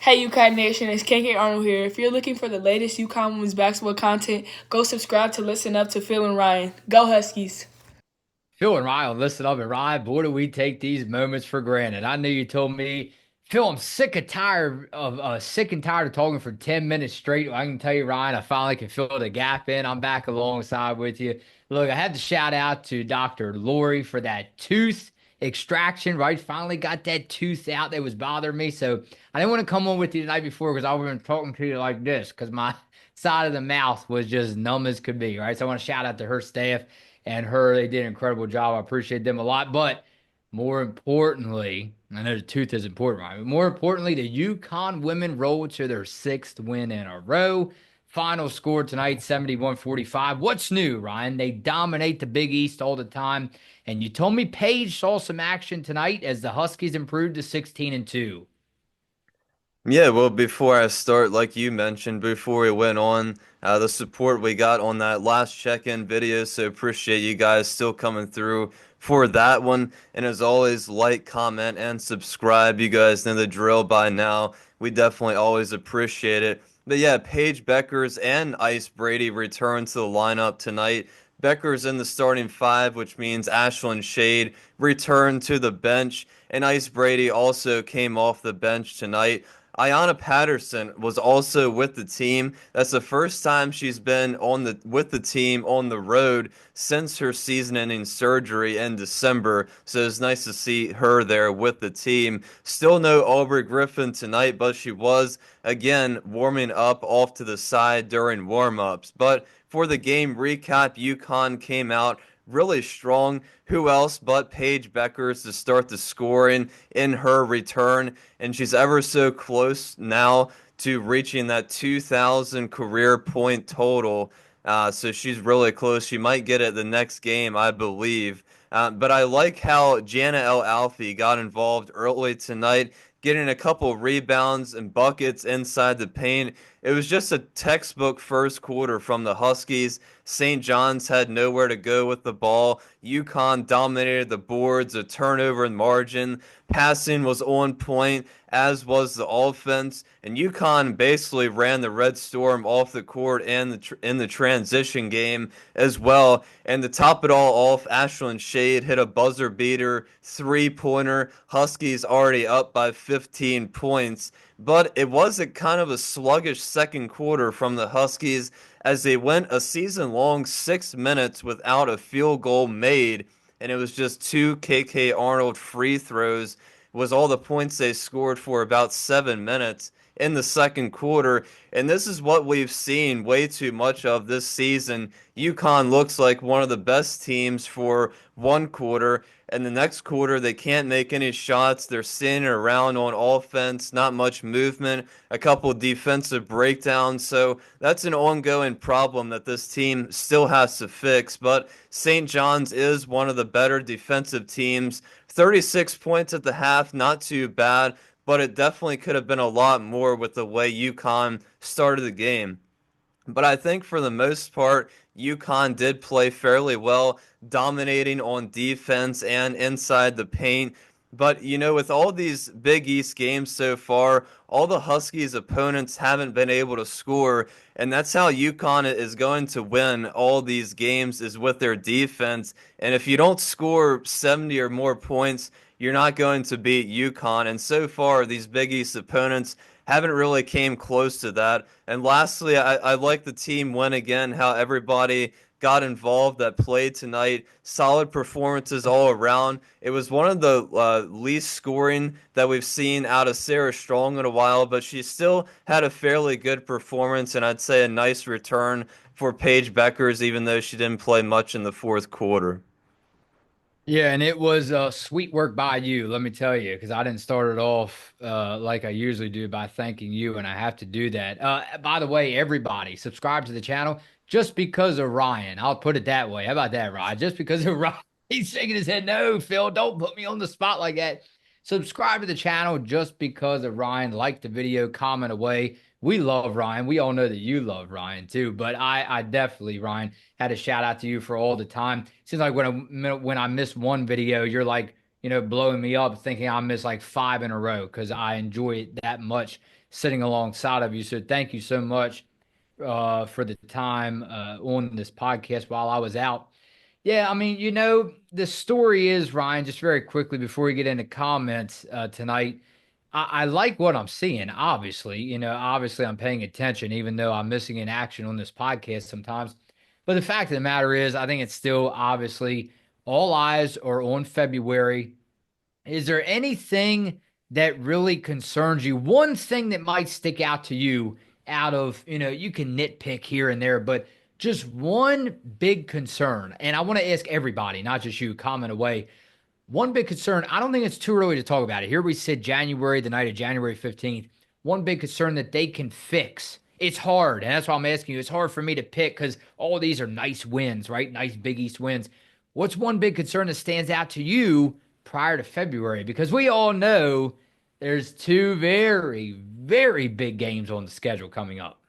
Hey UConn Nation, it's KK Arnold here. If you're looking for the latest UConn women's basketball content, go subscribe to listen up to Phil and Ryan. Go Huskies! Phil and Ryan, listen up, and Ryan, boy, do we take these moments for granted. I knew you told me, Phil, I'm sick and tired of talking for 10 minutes straight. I can tell you, Ryan, I finally can fill the gap in. I'm back alongside with you. Look, I had to shout out to Dr. Lori for that tooth extraction, right? Finally got that tooth out that was bothering me. So I didn't want to come on with you the night before because I would have been talking to you like this because my side of the mouth was just numb as could be, right? So I want to shout out to her staff and her. They did an incredible job. I appreciate them a lot. But more importantly, I know the tooth is important, right? But more importantly, the UConn women rolled to their sixth win in a row. Final score tonight, 71-45. What's new, Ryan? They dominate the Big East all the time. And you told me Paige saw some action tonight as the Huskies improved to 16-2. Yeah, well, before I start, like you mentioned, before we went on, the support we got on that last check-in video, so appreciate you guys still coming through for that one. And as always, like, comment, and subscribe. You guys know the drill by now. We definitely always appreciate it. But yeah, Paige Bueckers and Ice Brady return to the lineup tonight. Becker's in the starting five, which means Ashlyn Shade returned to the bench, and Ice Brady also came off the bench tonight. Ayanna Patterson was also with the team. That's the first time she's been with the team on the road since her season-ending surgery in December. So it's nice to see her there with the team. Still no Aubrey Griffin tonight, but she was again warming up off to the side during warm-ups. But for the game recap, UConn came out really strong. Who else but Paige Bueckers to start the scoring in her return? And she's ever so close now to reaching that 2,000 career point total. So she's really close. She might get it the next game, I believe. But I like how Jana El Alfie got involved early tonight, getting a couple rebounds and buckets inside the paint. It was just a textbook first quarter from the Huskies. St. John's had nowhere to go with the ball. UConn dominated the boards, a turnover in margin. Passing was on point, as was the offense. And UConn basically ran the Red Storm off the court and in the transition game as well. And to top it all off, Ashlyn Shade hit a buzzer beater three-pointer. Huskies already up by 15 points. But it was a kind of a sluggish second quarter from the Huskies as they went a season-long 6 minutes without a field goal made, and it was just two KK Arnold free throws was all the points they scored for about 7 minutes in the second quarter. And this is what we've seen way too much of this season. UConn looks like one of the best teams for one quarter, and the next quarter they can't make any shots. They're standing around on offense, not much movement, a couple defensive breakdowns. So that's an ongoing problem that this team still has to fix. But St. John's is one of the better defensive teams. 36 points at the half, not too bad, but it definitely could have been a lot more with the way UConn started the game. But I think for the most part, UConn did play fairly well, dominating on defense and inside the paint. But, with all these Big East games so far, all the Huskies' opponents haven't been able to score. And that's how UConn is going to win all these games, is with their defense. And if you don't score 70 or more points, you're not going to beat UConn. And so far, these Big East opponents haven't really came close to that. And lastly, I like the team win again, how everybody got involved that played tonight. Solid performances all around. It was one of the least scoring that we've seen out of Sarah Strong in a while, but she still had a fairly good performance, and I'd say a nice return for Paige Bueckers, even though she didn't play much in the fourth quarter. Yeah, and it was sweet work by you, let me tell you, because I didn't start it off like I usually do by thanking you, and I have to do that. By the way, everybody, subscribe to the channel just because of Ryan. I'll put it that way. How about that, Ryan? Just because of Ryan. He's shaking his head. No, Phil, don't put me on the spot like that. Subscribe to the channel just because of Ryan. Like the video, comment away. We love Ryan. We all know that you love Ryan too, but I definitely, Ryan, had a shout out to you for all the time. Seems like when I miss one video, you're like blowing me up, thinking I missed like 5 in a row because I enjoy it that much sitting alongside of you. So thank you so much for the time on this podcast while I was out. Yeah, I mean, the story is, Ryan, just very quickly before we get into comments tonight. I like what I'm seeing, obviously. Obviously I'm paying attention, even though I'm missing in action on this podcast sometimes. But the fact of the matter is, I think it's still obviously all eyes are on February. Is there anything that really concerns you? One thing that might stick out to you out of, you can nitpick here and there, but just one big concern. And I want to ask everybody, not just you, comment away. One big concern, I don't think it's too early to talk about it. Here we sit January, the night of January 15th. One big concern that they can fix. It's hard, and that's why I'm asking you. It's hard for me to pick because all these are nice wins, right? Nice Big East wins. What's one big concern that stands out to you prior to February? Because we all know there's two very, very big games on the schedule coming up.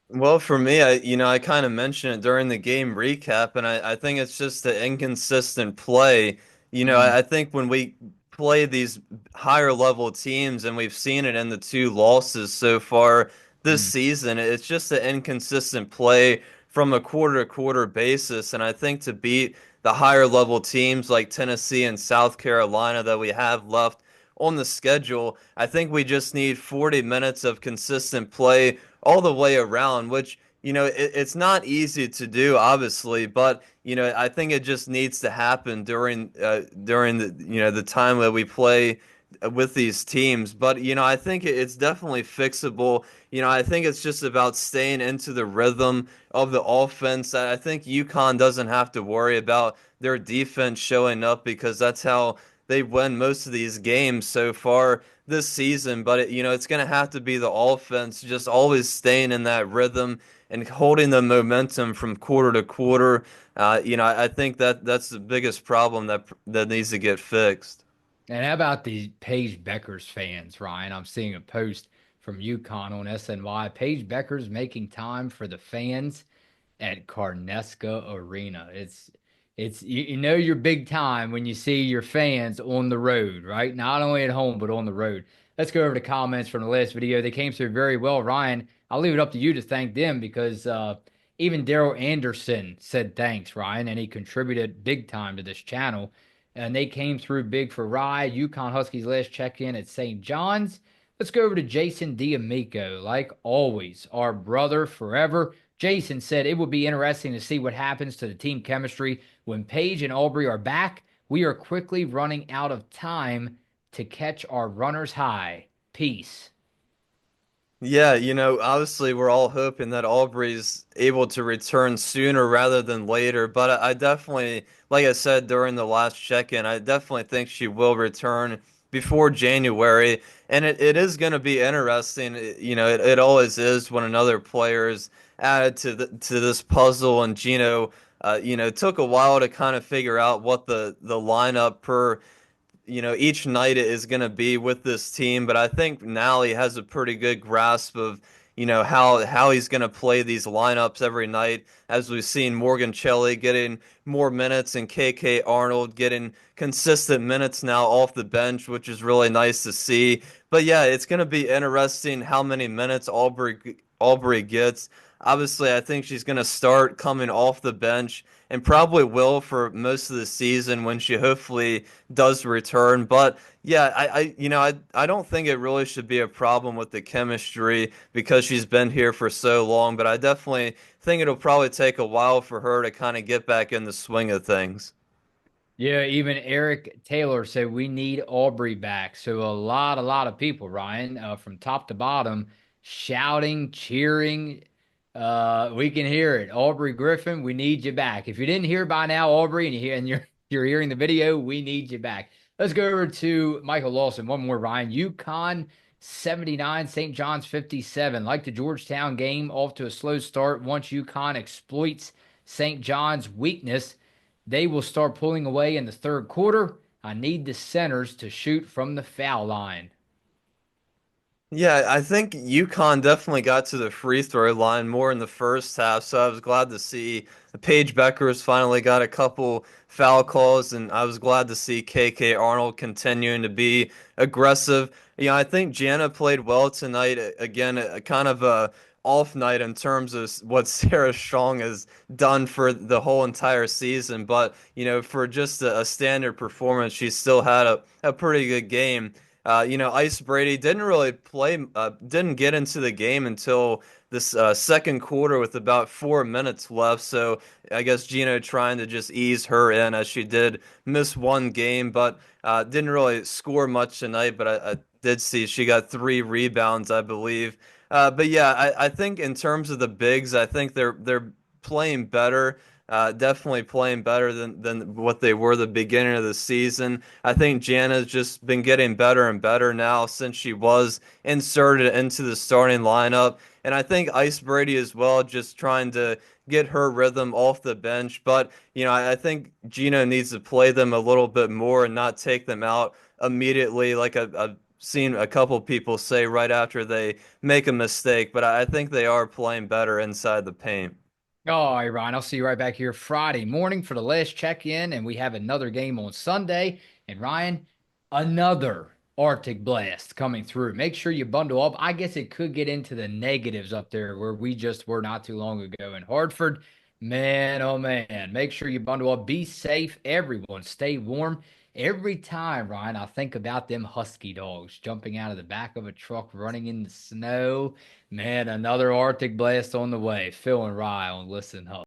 Well, for me, I kind of mentioned it during the game recap, and I think it's just the inconsistent play. Mm, I think when we play these higher level teams, and we've seen it in the two losses so far this mm. season, it's just the inconsistent play from a quarter to quarter basis. And I think to beat the higher level teams like Tennessee and South Carolina that we have left on the schedule, I think we just need 40 minutes of consistent play all the way around, which, it's not easy to do, obviously, but, I think it just needs to happen during the time that we play with these teams. But, I think it's definitely fixable. I think it's just about staying into the rhythm of the offense. I think UConn doesn't have to worry about their defense showing up because that's how they win most of these games so far this season. But it's going to have to be the offense just always staying in that rhythm and holding the momentum from quarter to quarter. I think that's the biggest problem that needs to get fixed. And how about the Paige Bueckers fans, Ryan? I'm seeing a post from UConn on SNY. Paige Bueckers making time for the fans at Carnesca Arena. It's you know you're big time when you see your fans on the road, right? Not only at home but on the road. Let's go over the comments from the last video. They came through very well, Ryan. I'll leave it up to you to thank them because even Daryl Anderson said thanks, Ryan, and he contributed big time to this channel. And they came through big for Rye. UConn Huskies last check-in at St. John's. Let's go over to Jason D'Amico. Like always, our brother forever. Jason said it would be interesting to see what happens to the team chemistry when Paige and Aubrey are back. We are quickly running out of time to catch our runners high. Peace. Yeah, obviously we're all hoping that Aubrey's able to return sooner rather than later, but I definitely, like I said during the last check-in, I definitely think she will return before January, and it is going to be interesting. It always is when another player is added to this puzzle, and Gino, it took a while to kind of figure out what the lineup per each night is going to be with this team, but I think now he has a pretty good grasp of, how he's going to play these lineups every night, as we've seen Morgan Shelley getting more minutes and KK Arnold getting consistent minutes now off the bench, which is really nice to see. But yeah, it's going to be interesting how many minutes Aubrey gets. Obviously, I think she's going to start coming off the bench and probably will for most of the season when she hopefully does return. But yeah, I don't think it really should be a problem with the chemistry because she's been here for so long. But I definitely think it'll probably take a while for her to kind of get back in the swing of things. Yeah, even Eric Taylor said we need Aubrey back. So a lot of people, Ryan, from top to bottom, shouting, cheering. We can hear it. Aubrey Griffin, we need you back. If you didn't hear by now, Aubrey, and you're hearing the video, we need you back. Let's go over to Michael Lawson. One more, Ryan. UConn 79, St. John's 57. Like the Georgetown game, off to a slow start. Once UConn exploits St. John's weakness, they will start pulling away in the third quarter. I need the centers to shoot from the foul line. Yeah, I think UConn definitely got to the free throw line more in the first half, so I was glad to see Paige Bueckers finally got a couple foul calls, and I was glad to see KK Arnold continuing to be aggressive. I think Jana played well tonight. Again, a kind of a off night in terms of what Sarah Strong has done for the whole entire season, but for just a standard performance, she still had a pretty good game. Ice Brady didn't really didn't get into the game until this second quarter with about 4 minutes left. So I guess Gino trying to just ease her in as she did miss one game, but didn't really score much tonight. But I did see she got 3 rebounds, I believe. But yeah, I think in terms of the bigs, I think they're playing better. Definitely playing better than what they were the beginning of the season. I think Jana's just been getting better and better now since she was inserted into the starting lineup. And I think Ice Brady as well, just trying to get her rhythm off the bench. But, I think Gino needs to play them a little bit more and not take them out immediately, like I've seen a couple people say right after they make a mistake. But I think they are playing better inside the paint. All right, Ryan, I'll see you right back here Friday morning for the last check-in, and we have another game on Sunday. And Ryan, another Arctic blast coming through. Make sure you bundle up. I guess it could get into the negatives up there where we just were not too long ago in Hartford. Man, oh man, make sure you bundle up. Be safe, everyone. Stay warm. Every time, Ryan, I think about them husky dogs jumping out of the back of a truck, running in the snow. Man, another Arctic blast on the way. Phil and Rye on Listen Up.